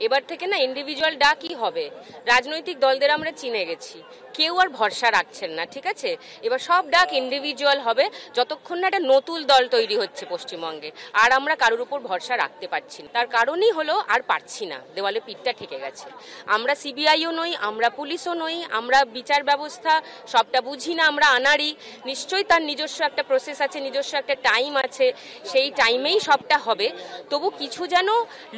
এবার থেকে না ইন্ডিভিজুয়াল ডাকই হবে। রাজনৈতিক দলদের আমরা চিনে গেছি, কেউ আর ভরসা রাখছেন না, ঠিক আছে? এবার সব ডাক ইন্ডিভিজুয়াল হবে যতক্ষণ না একটা নতুন দল তৈরি হচ্ছে পশ্চিমবঙ্গে। আর আমরা কারোর উপর ভরসা রাখতে পারছি না, তার কারণই হলো আর পারছি না, দেওয়ালে পিঠটা ঠেকে গেছে। আমরা সিবিআইও নই, আমরা পুলিশও নই, আমরা বিচার ব্যবস্থা সবটা বুঝি না, আমরা আনারি। নিশ্চয়ই তার নিজস্ব একটা প্রসেস আছে, নিজস্ব একটা টাইম আছে, সেই টাইমেই সবটা হবে। তবু কিছু যেন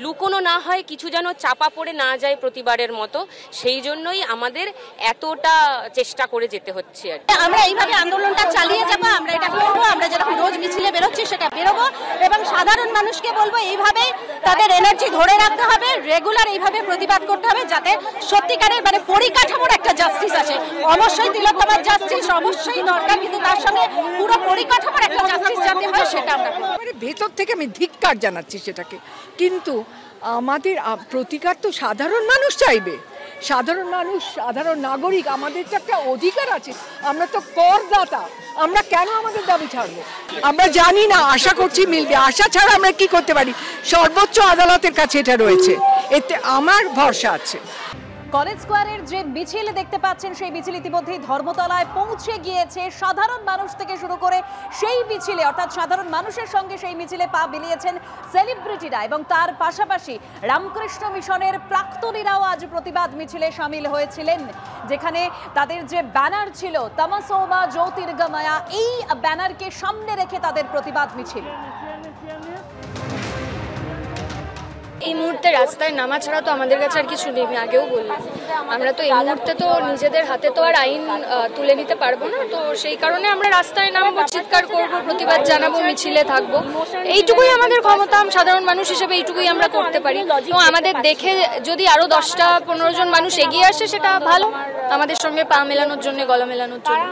লুকোনো না হয়, কিছু যেন চাপা পড়ে না যায় প্রতিবারের মতো, সেই জন্যই আমাদের এতটা চেষ্টা করে যেতে হচ্ছে। আর আমরা এইভাবে আন্দোলনটা চালিয়ে যাবো, আমরা এটা করবো, আমরা যেরকম রোজ মিছিলে বেরোচ্ছি সেটা বেরোবো এবং সাধারণ মানুষকে বলবো এইভাবে তাদের এনার্জি ধরে রাখতে হবে, রেগুলার এইভাবে প্রতিবাদ করতে হবে যাতে সত্যিকারের মানে পরিকাঠামোর একটা জাস্টিস আছে। অবশ্যই তিলোত্তমার জাস্টিস অবশ্যই দরকার, কিন্তু তার সঙ্গে পুরো পরিকাঠামোর একটা জাস্টিস যাতে হয় সেটা আমরা ভেতর থেকে আমি ধিক্কার জানাচ্ছি সেটাকে। কিন্তু আমাদের প্রতিকার তো সাধারণ মানুষ চাইবে, সাধারণ মানুষ, সাধারণ নাগরিক, আমাদের তো একটা অধিকার আছে, আমরা তো করদাতা, আমরা কেন আমাদের দাবি ছাড়বো? আমরা জানি না, আশা করছি মিলবে, আশা ছাড়া আমরা কি করতে পারি? সর্বোচ্চ আদালতের কাছে এটা রয়েছে, এতে আমার ভরসা আছে। কলেজ স্কোয়ারের যে মিছিল দেখতে পাচ্ছেন সেই মিছিল ইতিমধ্যেই ধর্মতলায় পৌঁছে গিয়েছে। সাধারণ মানুষ থেকে শুরু করে সেই মিছিলে অর্থাৎ সাধারণ মানুষের সঙ্গে সেই মিছিলে পা মিলিয়েছেন সেলিব্রিটিরা এবং তার পাশাপাশি রামকৃষ্ণ মিশনের প্রাক্তনীরাও আজ প্রতিবাদ মিছিলে সামিল হয়েছিলেন, যেখানে তাদের যে ব্যানার ছিল তমসো মা জ্যোতির্গময়া, এই ব্যানারকে সামনে রেখে তাদের প্রতিবাদ মিছিল। এই মুহূর্তে রাস্তায় নামা ছাড়া তো আমাদের কাছে আর কিছু নেই। আগেও বললাম, আমরা তো এই মুহূর্তে তো নিজেদের হাতে তো আর আইন তুলে নিতে পারবো না, তো সেই কারণে আমরা রাস্তায় নামবো, চিৎকার করবো, প্রতিবাদ জানাবো, মিছিলে থাকবো। এইটুকুই আমাদের ক্ষমতা, সাধারণ মানুষ হিসেবে এইটুকুই আমরা করতে পারি। এবং আমাদের দেখে যদি আরো 10-15 জন মানুষ এগিয়ে আসে সেটা ভালো, আমাদের সঙ্গে পা মেলানোর জন্য, গলা মেলানোর জন্য।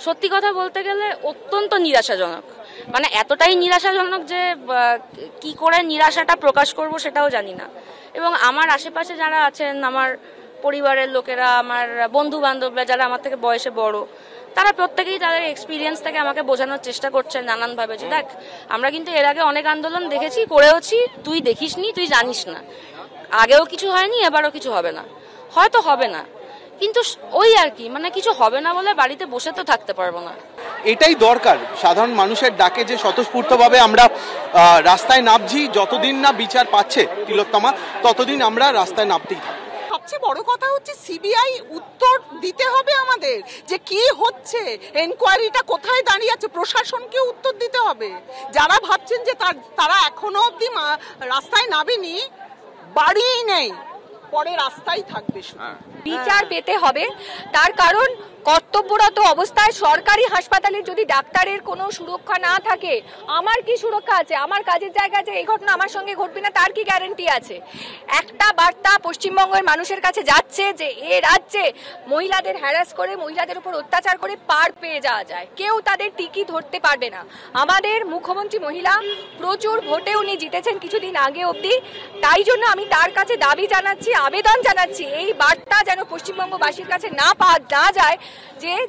সত্যি কথা বলতে গেলে অত্যন্ত নিরাশাজনক, মানে এতটাই নিরাশাজনক যে কি করে নিরাশাটা প্রকাশ করব সেটাও জানি না। এবং আমার আশেপাশে যারা আছেন, আমার পরিবারের লোকেরা, আমার বন্ধু বান্ধবরা যারা আমার থেকে বয়সে বড়, তারা প্রত্যেকেই তাদের এক্সপিরিয়েন্স থেকে আমাকে বোঝানোর চেষ্টা করছেন নানানভাবে যে দেখ, আমরা কিন্তু এর আগে অনেক আন্দোলন দেখেছি, করেওছি, তুই দেখিসনি, তুই জানিস না, আগেও কিছু হয়নি, এবারও কিছু হবে না, হয়তো হবে না, কিন্তু ওই আর কি, মানে কিছু হবে না বলে বাড়িতে বসে তো থাকতে পারবো না। এটাই দরকার, সাধারণ মানুষের ডাকে যে স্বতঃস্ফূর্তভাবে আমরা রাস্তায় নামছি, যতদিন না বিচার পাচ্ছে তিলোত্তমা ততদিন আমরা রাস্তায় নামতেই থাকবো। সবচেয়ে বড় কথা হচ্ছে সিবিআই উত্তর দিতে হবে আমাদের যে কি হচ্ছে, এনকোয়ারিটা কোথায় দাঁড়িয়ে আছে, প্রশাসনকে উত্তর দিতে হবে। যারা ভাবছেন যে তারা এখনো অবধি রাস্তায় নামেনি, বাড়িই নেই, পরে রাস্তায় থাকবে। বিচার পেতে হবে, তার কারণ কর্তব্যরত অবস্থায় সরকারি হাসপাতালে যদি ডাক্তারের কোনো সুরক্ষা না থাকে, আমার কি সুরক্ষা আছে? আমার কাজের জায়গা আছে, এই ঘটনা আমার সঙ্গে ঘটবে না তার কি গ্যারান্টি আছে? একটা বার্তা পশ্চিমবঙ্গের মানুষের কাছে যাচ্ছে যে এ রাজ্যে মহিলাদের হ্যারাস করে, মহিলাদের উপর অত্যাচার করে পার পেয়ে যাওয়া যায়, কেউ তাদের টিকি ধরতে পারবে না। আমাদের মুখ্যমন্ত্রী মহিলা প্রচুর ভোটে উনি জিতেছেন কিছুদিন আগে অবধি, তাই জন্য আমি তার কাছে দাবি জানাচ্ছি, আবেদন জানাচ্ছি, এই বার্তা যেন পশ্চিমবঙ্গবাসীর কাছে না যায়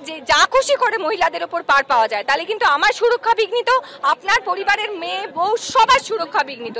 যে যা খুশি করে মহিলাদের উপর পার পাওয়া যায়, তাহলে কিন্তু আমার সুরক্ষা বিঘ্নিত, আপনার পরিবারের মেয়ে বউ সবার সুরক্ষা বিঘ্নিত।